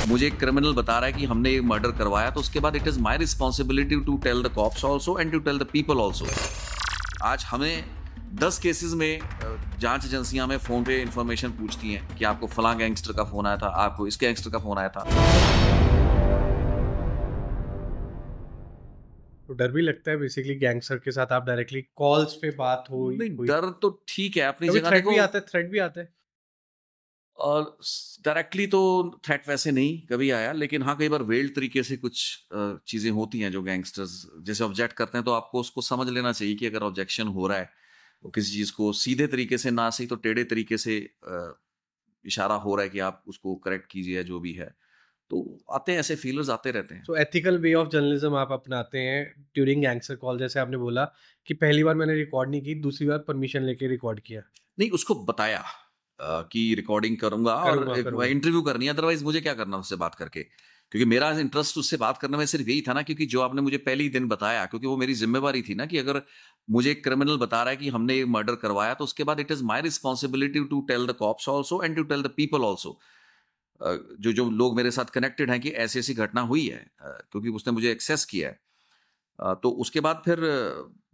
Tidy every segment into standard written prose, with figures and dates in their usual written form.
मुझे एक क्रिमिनल बता रहा है कि हमने ये मर्डर करवाया, तो उसके बाद it is my responsibility to tell the cops also and to tell the people also. आज हमें 10 केसेस में जांच एजेंसियां हमें फोन पे इंफॉर्मेशन पूछती हैं कि आपको फलां गैंगस्टर का फोन आया था, आपको इस गैंगस्टर का फोन आया था। तो डर भी लगता है बेसिकली गैंगस्टर के साथ आप डायरेक्टली कॉल्स पे बात हो नहीं, कोई डर तो ठीक है अपनी कभी जगह। थ्रेट देखो, भी आता है, थ्रेट भी आता है। और डायरेक्टली तो थ्रेट वैसे नहीं कभी आया, लेकिन हाँ कई बार वेल्ड तरीके से कुछ चीजें होती हैं जो गैंगस्टर्स जैसे ऑब्जेक्ट करते हैं, तो आपको उसको समझ लेना चाहिए कि अगर ऑब्जेक्शन हो रहा है तो किसी चीज को सीधे तरीके से ना सही तो टेढ़े तरीके से इशारा हो रहा है कि आप उसको करेक्ट कीजिए या जो भी है, तो आते हैं, ऐसे फीलर्स आते रहते हैं। सो एथिकल वे ऑफ जर्नलिज्म आप अपनाते हैं ड्यूरिंग गैंगस्टर कॉल, जैसे आपने बोला कि पहली बार मैंने रिकॉर्ड नहीं की, दूसरी बार परमिशन लेके रिकॉर्ड किया। नहीं, उसको बताया कि रिकॉर्डिंग करूंगा और करूंगा करूंगा। इंटरव्यू करनी है, अदरवाइज मुझे क्या करना उससे बात करके, क्योंकि मेरा इंटरेस्ट उससे बात करने में सिर्फ यही था ना, क्योंकि जो आपने मुझे पहले ही दिन बताया, क्योंकि वो मेरी जिम्मेवारी थी ना कि अगर मुझे एक क्रिमिनल बता रहा है कि हमने ये मर्डर करवाया, तो उसके बाद it is my responsibility to tell the cops also and to tell the people also, जो जो लोग मेरे साथ कनेक्टेड हैं, कि ऐसी ऐसी घटना हुई है, क्योंकि उसने मुझे एक्सेस किया है। तो उसके बाद फिर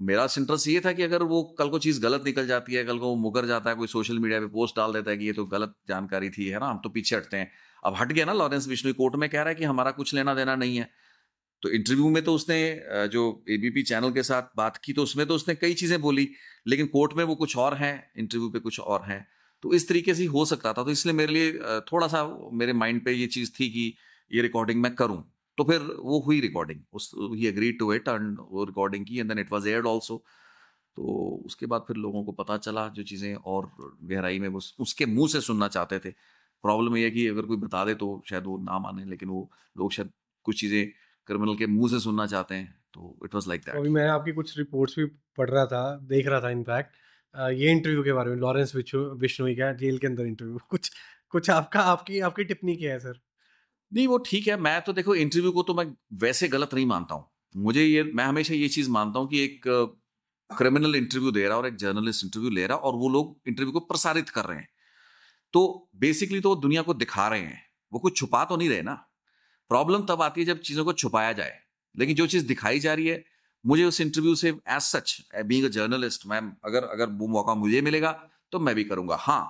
मेरा इंटरेस्ट ये था कि अगर वो कल को चीज़ गलत निकल जाती है, कल को वो मुकर जाता है, कोई सोशल मीडिया पे पोस्ट डाल देता है कि ये तो गलत जानकारी थी, है ना, हम तो पीछे हटते हैं। अब हट गया ना, लॉरेंस बिश्नोई कोर्ट में कह रहा है कि हमारा कुछ लेना देना नहीं है। तो इंटरव्यू में तो उसने जो एबीपी चैनल के साथ बात की, तो उसमें तो उसने कई चीज़ें बोली, लेकिन कोर्ट में वो कुछ और हैं, इंटरव्यू पे कुछ और हैं। तो इस तरीके से ही हो सकता था, तो इसलिए मेरे लिए थोड़ा सा मेरे माइंड पे ये चीज़ थी कि ये रिकॉर्डिंग मैं करूं। तो फिर वो हुई रिकॉर्डिंग, उस he agreed to it and वो रिकॉर्डिंग की and then it was aired also. तो उसके बाद फिर लोगों को पता चला जो चीज़ें, और गहराई में वो उसके मुंह से सुनना चाहते थे। प्रॉब्लम ये है कि अगर कोई बता दे तो शायद वो ना माने, लेकिन वो लोग शायद कुछ चीज़ें क्रिमिनल के मुंह से सुनना चाहते हैं, तो इट वाज लाइक तो दैट। अभी मैं आपकी कुछ रिपोर्ट्स भी पढ़ रहा था, देख रहा था इनफैक्ट, ये इंटरव्यू के बारे में, लॉरेंस बिश्नोई का जेल के अंदर इंटरव्यू कुछ कुछ आपका आपकी आपकी टिप्पणी क्या है सर? नहीं, वो ठीक है। मैं तो देखो, इंटरव्यू को तो मैं वैसे गलत नहीं मानता हूँ। मैं हमेशा ये चीज़ मानता हूँ कि एक क्रिमिनल इंटरव्यू दे रहा है और एक जर्नलिस्ट इंटरव्यू ले रहा है, और वो लोग इंटरव्यू को प्रसारित कर रहे हैं। तो बेसिकली तो वो दुनिया को दिखा रहे हैं, वो कुछ छुपा तो नहीं रहे ना। प्रॉब्लम तब आती है जब चीज़ों को छुपाया जाए। लेकिन जो चीज़ दिखाई जा रही है, मुझे उस इंटरव्यू से as such being a journalist, मैं अगर अगर वो मौका मुझे मिलेगा, तो मैं भी करूँगा। हाँ,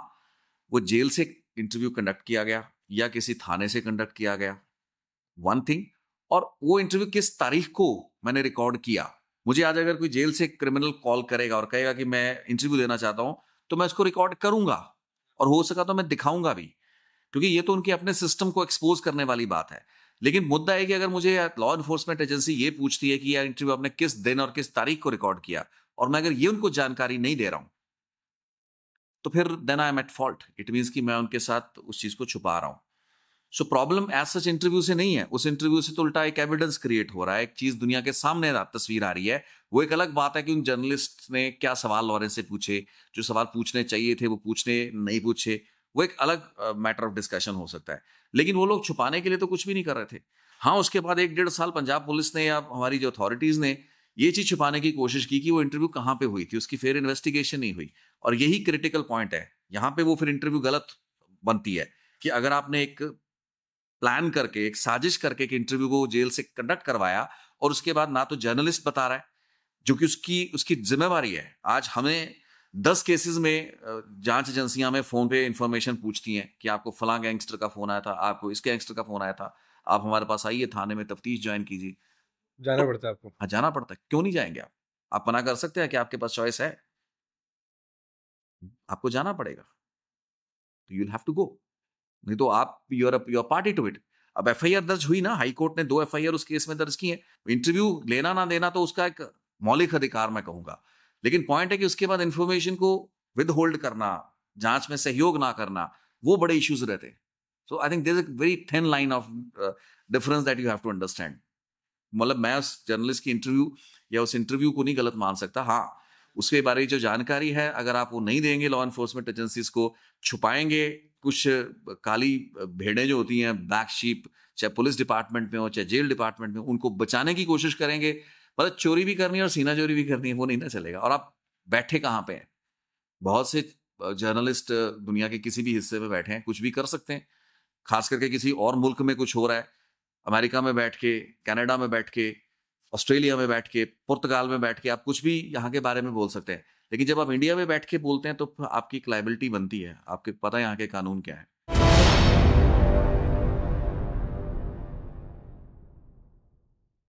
वो जेल से इंटरव्यू कंडक्ट किया गया या किसी थाने से कंडक्ट किया गया, वन थिंग, और वो इंटरव्यू किस तारीख को मैंने रिकॉर्ड किया। मुझे आज अगर कोई जेल से क्रिमिनल कॉल करेगा और कहेगा कि मैं इंटरव्यू देना चाहता हूं, तो मैं उसको रिकॉर्ड करूंगा, और हो सका तो मैं दिखाऊंगा भी, क्योंकि ये तो उनके अपने सिस्टम को एक्सपोज करने वाली बात है। लेकिन मुद्दा है कि अगर मुझे लॉ एनफोर्समेंट एजेंसी ये पूछती है कि यह इंटरव्यू आपने किस दिन और किस तारीख को रिकॉर्ड किया, और मैं अगर ये उनको जानकारी नहीं दे रहा हूं, तो फिर then I am at fault. It means कि मैं उनके साथ उस चीज को छुपा रहा हूं। So problem as such interview से नहीं है, उस इंटरव्यू से तो उल्टा एक एविडेंस क्रिएट हो रहा है, एक चीज दुनिया के सामने तस्वीर आ रही है। वो एक अलग बात है कि उन जर्नलिस्ट ने क्या सवाल लॉरेंस से पूछे, जो सवाल पूछने चाहिए थे वो पूछने नहीं पूछे, वो एक अलग मैटर ऑफ डिस्कशन हो सकता है। लेकिन वो लोग छुपाने के लिए तो कुछ भी नहीं कर रहे थे। हाँ, उसके बाद 1-1.5 साल पंजाब पुलिस ने या हमारी जो अथॉरिटीज ने ये चीज छुपाने की कोशिश की कि वो इंटरव्यू कहाँ पे हुई थी, उसकी फेयर इन्वेस्टिगेशन नहीं हुई। और यही क्रिटिकल पॉइंट है, यहाँ पे वो फिर इंटरव्यू गलत बनती है, कि अगर आपने एक प्लान करके, एक साजिश करके एक इंटरव्यू को जेल से कंडक्ट करवाया, और उसके बाद ना तो जर्नलिस्ट बता रहा है, जो कि उसकी उसकी जिम्मेवारी है। आज हमें 10 केसेस में जांच एजेंसियां हमें फोन पे इंफॉर्मेशन पूछती हैं कि आपको फलां गैंगस्टर का फोन आया था, आपको इस गैंगस्टर का फोन आया था, आप हमारे पास आइए, थाने में तफ्तीश ज्वाइन कीजिए। तो जाना पड़ता है आपको? हाँ, जाना पड़ता है। क्यों नहीं जाएंगे आप मना कर सकते हैं कि आपके पास चॉइस है? आपको जाना पड़ेगा, तो you will have to go. नहीं तो आप you are party to it. अब एफआईआर दर्ज हुई ना, हाई कोर्ट ने 2 एफआईआर उस केस में दर्ज की है। इंटरव्यू लेना ना देना तो उसका एक मौलिक अधिकार मैं कहूंगा, लेकिन पॉइंट है कि उसके बाद इंफॉर्मेशन को विद होल्ड करना, जांच में सहयोग ना करना, वो बड़े इश्यूज रहते हैं। So I think there is a very thin line of difference that you have to understand. मतलब मैं उस जर्नलिस्ट की इंटरव्यू या उस इंटरव्यू को नहीं गलत मान सकता। हाँ, उसके बारे में जो जानकारी है, अगर आप वो नहीं देंगे लॉ एनफोर्समेंट एजेंसीज को, छुपाएंगे, कुछ काली भेड़ें जो होती हैं, ब्लैक शीप, चाहे पुलिस डिपार्टमेंट में हो चाहे जेल डिपार्टमेंट में, उनको बचाने की कोशिश करेंगे, मतलब चोरी भी करनी है और सीना चोरी भी करनी है, वो नहीं ना चलेगा। और आप बैठे कहाँ पे हैं? बहुत से जर्नलिस्ट दुनिया के किसी भी हिस्से में बैठे हैं, कुछ भी कर सकते हैं। खास करके किसी और मुल्क में कुछ हो रहा है, अमेरिका में बैठ के, कनाडा में बैठ के, ऑस्ट्रेलिया में बैठ के, पुर्तगाल में बैठ के आप कुछ भी यहाँ के बारे में बोल सकते हैं। लेकिन जब आप इंडिया में बैठ के बोलते हैं तो आपकी एक लायबिलिटी बनती है, आपको पता है यहाँ के कानून क्या है।